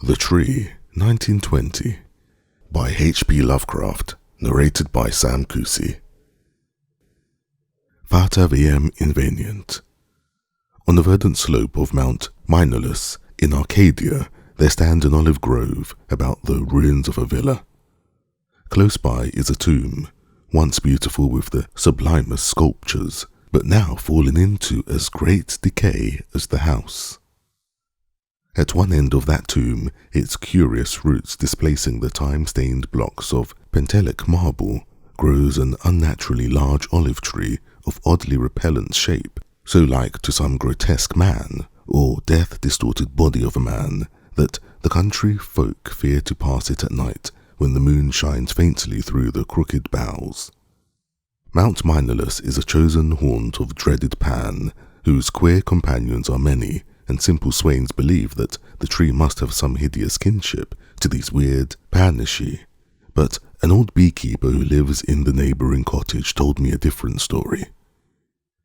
The Tree, 1920, by H.P. Lovecraft, narrated by Sam Kusi. Vata viam invenient. On the verdant slope of Mount Minorlus in Arcadia, there stands an olive grove about the ruins of a villa. Close by is a tomb, once beautiful with the sublimest sculptures, but now fallen into as great decay as the house. At one end of that tomb, its curious roots displacing the time-stained blocks of Pentelic marble, grows an unnaturally large olive tree of oddly repellent shape, so like to some grotesque man or death-distorted body of a man that the country folk fear to pass it at night when the moon shines faintly through the crooked boughs. Mount Minorlus is a chosen haunt of dreaded Pan, whose queer companions are many, and simple swains believe that the tree must have some hideous kinship to these weird Panishi. But an old beekeeper who lives in the neighbouring cottage told me a different story.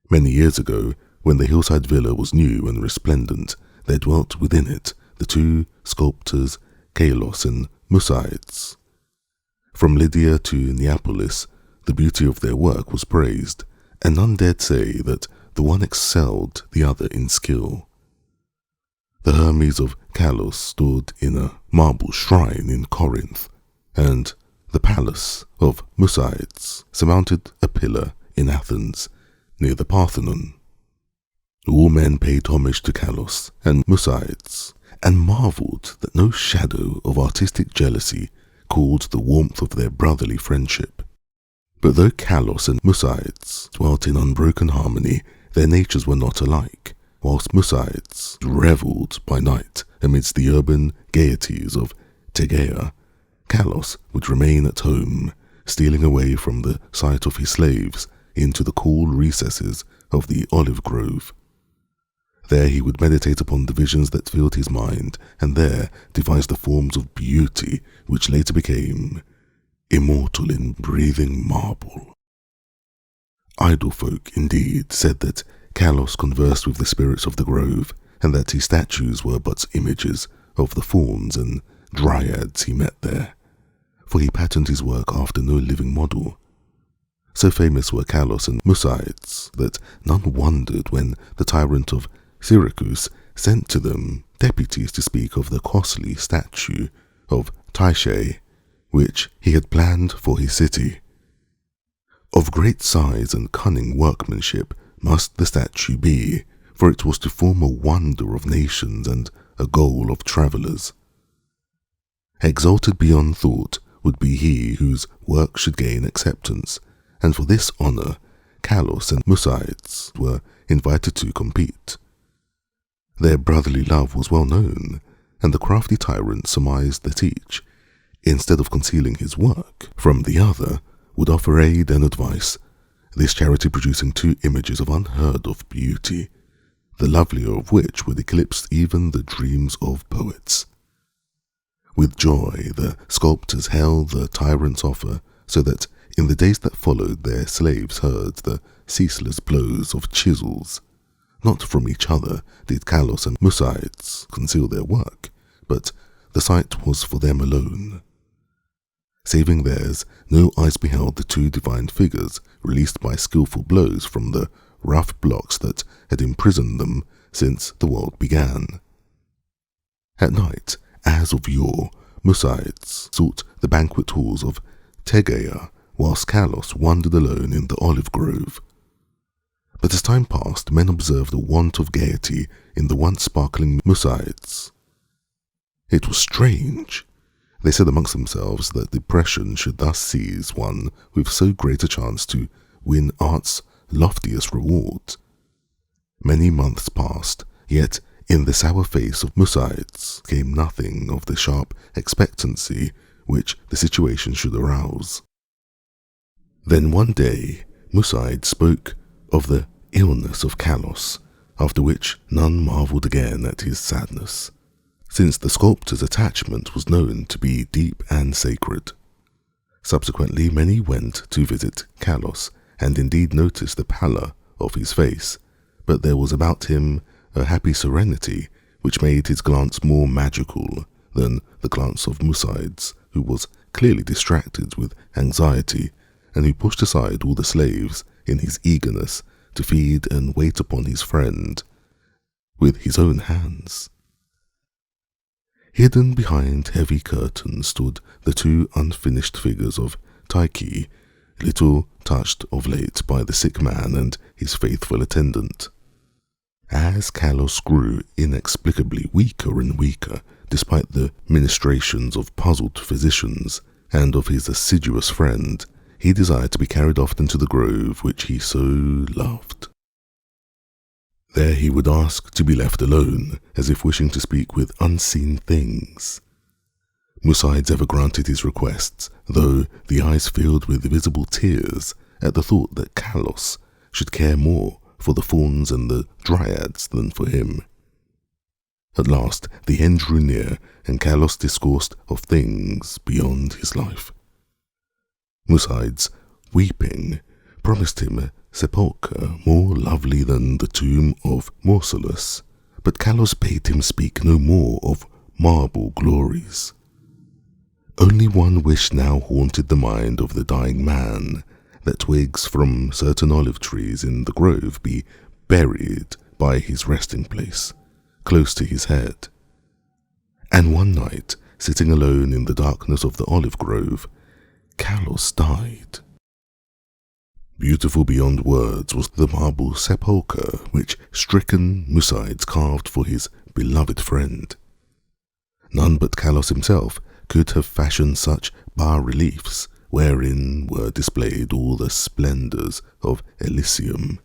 Many years ago, when the hillside villa was new and resplendent, there dwelt within it the two sculptors, Kalos and Musaids. From Lydia to Neapolis, the beauty of their work was praised, and none dared say that the one excelled the other in skill. The Hermes of Kalos stood in a marble shrine in Corinth, and the palace of Musaids surmounted a pillar in Athens, near the Parthenon. All men paid homage to Kalos and Musaids, and marvelled that no shadow of artistic jealousy cooled the warmth of their brotherly friendship. But though Kalos and Musaids dwelt in unbroken harmony, their natures were not alike. Whilst Musaids revelled by night amidst the urban gaieties of Tegea, Kalos would remain at home, stealing away from the sight of his slaves into the cool recesses of the olive grove. There he would meditate upon the visions that filled his mind, and there devise the forms of beauty which later became immortal in breathing marble. Idle folk, indeed, said that Kalos conversed with the spirits of the grove, and that his statues were but images of the fauns and dryads he met there, for he patterned his work after no living model. So famous were Kalos and Musaids that none wondered when the tyrant of Syracuse sent to them deputies to speak of the costly statue of Tyche, which he had planned for his city. Of great size and cunning workmanship must the statue be, for it was to form a wonder of nations and a goal of travellers. Exalted beyond thought would be he whose work should gain acceptance, and for this honour Kalos and Musaids were invited to compete. Their brotherly love was well known, and the crafty tyrant surmised that each, instead of concealing his work from the other, would offer aid and advice, this charity producing two images of unheard of beauty, the lovelier of which would eclipse even the dreams of poets. With joy the sculptors held the tyrant's offer, so that in the days that followed their slaves heard the ceaseless blows of chisels. Not from each other did Kalos and Musaids conceal their work, but the sight was for them alone. Saving theirs, no eyes beheld the two divine figures released by skillful blows from the rough blocks that had imprisoned them since the world began. At night, as of yore, Musaids sought the banquet halls of Tegea, whilst Kalos wandered alone in the olive grove. But as time passed, men observed a want of gaiety in the once sparkling Musaids. It was strange. They said amongst themselves that depression should thus seize one with so great a chance to win art's loftiest reward. Many months passed, yet in the sour face of Musaids came nothing of the sharp expectancy which the situation should arouse. Then one day Musaids spoke of the illness of Kalos, after which none marvelled again at his sadness, since the sculptor's attachment was known to be deep and sacred. Subsequently many went to visit Kalos, and indeed noticed the pallor of his face, but there was about him a happy serenity which made his glance more magical than the glance of Musaids, who was clearly distracted with anxiety and who pushed aside all the slaves in his eagerness to feed and wait upon his friend with his own hands. Hidden behind heavy curtains stood the two unfinished figures of Taiki, little touched of late by the sick man and his faithful attendant. As Kalos grew inexplicably weaker and weaker, despite the ministrations of puzzled physicians and of his assiduous friend, he desired to be carried off into the grove which he so loved. There he would ask to be left alone, as if wishing to speak with unseen things. Musaids ever granted his requests, though the eyes filled with visible tears at the thought that Kalos should care more for the fauns and the dryads than for him. At last the end drew near, and Kalos discoursed of things beyond his life. Musaids, weeping, promised him a sepulchre more lovely than the tomb of Mausolus, but Kalos bade him speak no more of marble glories. Only one wish now haunted the mind of the dying man, that twigs from certain olive trees in the grove be buried by his resting place, close to his head. And one night, sitting alone in the darkness of the olive grove, Kalos died. Beautiful beyond words was the marble sepulchre which stricken Musaids carved for his beloved friend. None but Kalos himself could have fashioned such bas-reliefs wherein were displayed all the splendours of Elysium.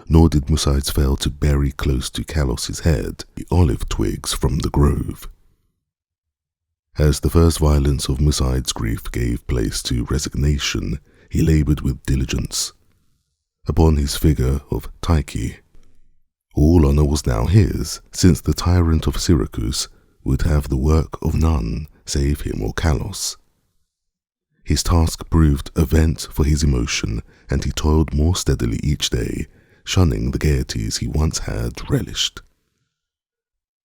Nor did Musaids fail to bury close to Kalos's head the olive twigs from the grove. As the first violence of Musaids' grief gave place to resignation, he laboured with diligence. Upon his figure of Taiki, all honour was now his, since the tyrant of Syracuse would have the work of none save him or Kalos. His task proved a vent for his emotion, and he toiled more steadily each day, shunning the gaieties he once had relished.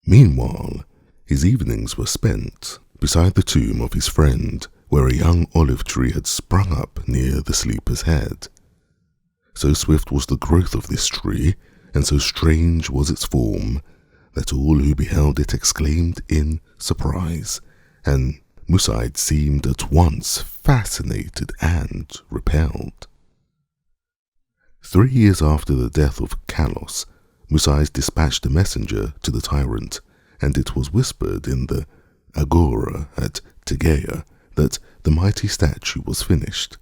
Meanwhile, his evenings were spent beside the tomb of his friend, where a young olive tree had sprung up near the sleeper's head. So swift was the growth of this tree, and so strange was its form, that all who beheld it exclaimed in surprise, and Musaids seemed at once fascinated and repelled. 3 years after the death of Kalos, Musaids dispatched a messenger to the tyrant, and it was whispered in the agora at Tegea that the mighty statue was finished.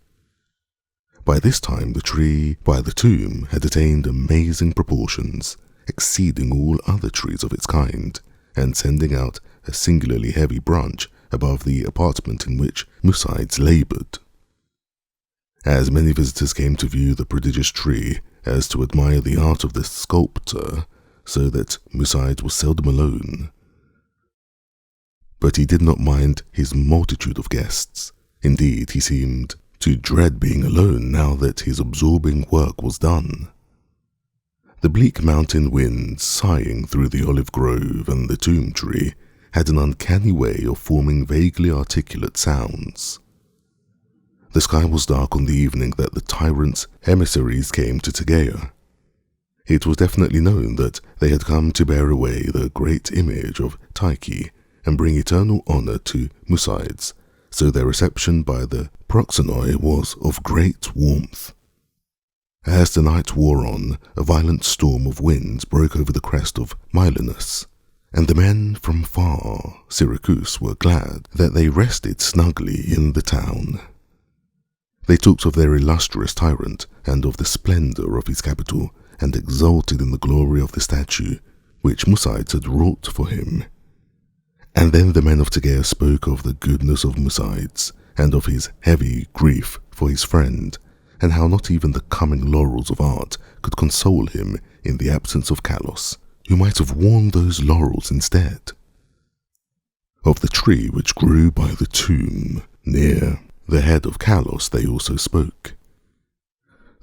By this time the tree by the tomb had attained amazing proportions, exceeding all other trees of its kind, and sending out a singularly heavy branch above the apartment in which Musaids laboured. As many visitors came to view the prodigious tree as to admire the art of the sculptor, so that Musaids was seldom alone. But he did not mind his multitude of guests. Indeed, he seemed to dread being alone now that his absorbing work was done. The bleak mountain winds sighing through the olive grove and the tomb tree had an uncanny way of forming vaguely articulate sounds. The sky was dark on the evening that the tyrant's emissaries came to Tegea. It was definitely known that they had come to bear away the great image of Taiki and bring eternal honour to Musaids, so their reception by the proxenoi was of great warmth. As the night wore on, a violent storm of winds broke over the crest of Milanus, and the men from far Syracuse were glad that they rested snugly in the town. They talked of their illustrious tyrant and of the splendour of his capital, and exulted in the glory of the statue which Musaids had wrought for him. And then the men of Tegea spoke of the goodness of Musaids, and of his heavy grief for his friend, and how not even the coming laurels of art could console him in the absence of Kalos, who might have worn those laurels instead. Of the tree which grew by the tomb near the head of Kalos they also spoke.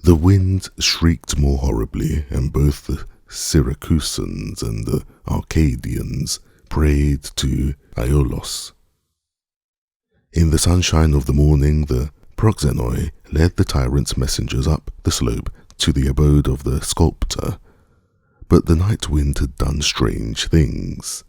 The wind shrieked more horribly, and both the Syracusans and the Arcadians prayed to Aiolos. In the sunshine of the morning, the proxenoi led the tyrant's messengers up the slope to the abode of the sculptor, but the night wind had done strange things.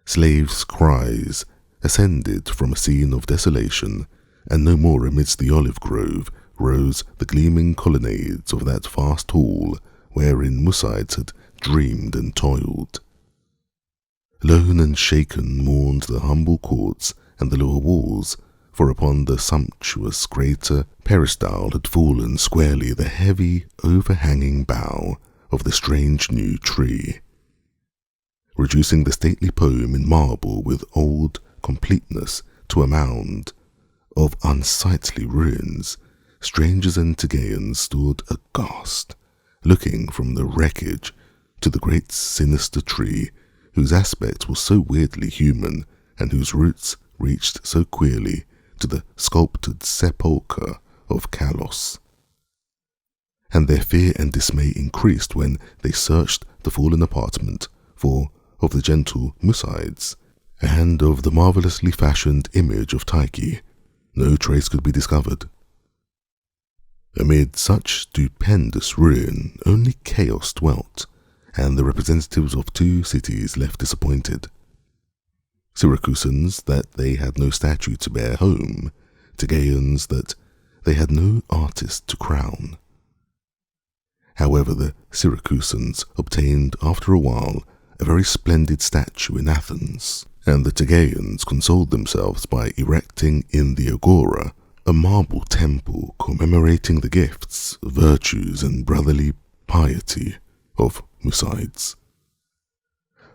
Slaves' cries ascended from a scene of desolation, and no more amidst the olive grove rose the gleaming colonnades of that vast hall wherein Musides had dreamed and toiled. Lone and shaken mourned the humble courts and the lower walls, for upon the sumptuous greater peristyle had fallen squarely the heavy, overhanging bough of the strange new tree, reducing the stately poem in marble with old completeness to a mound of unsightly ruins. Strangers and Tegeans stood aghast, looking from the wreckage to the great sinister tree, whose aspect was so weirdly human, and whose roots reached so queerly to the sculptured sepulchre of Kalos. And their fear and dismay increased when they searched the fallen apartment for of the gentle Musides, and of the marvellously fashioned image of Tyche. No trace could be discovered. Amid such stupendous ruin, only chaos dwelt, and the representatives of two cities left disappointed. Syracusans that they had no statue to bear home, Tegeans that they had no artist to crown. However, the Syracusans obtained after a while a very splendid statue in Athens, and the Tegeans consoled themselves by erecting in the agora a marble temple commemorating the gifts, virtues, and brotherly piety of Musides.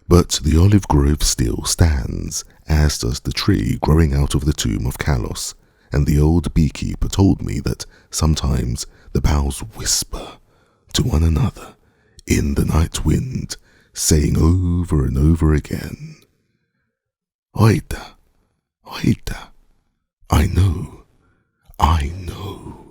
But the olive grove still stands, as does the tree growing out of the tomb of Kalos, and the old beekeeper told me that sometimes the boughs whisper to one another in the night wind, saying over and over again, "Oita, Oita, I know, I know."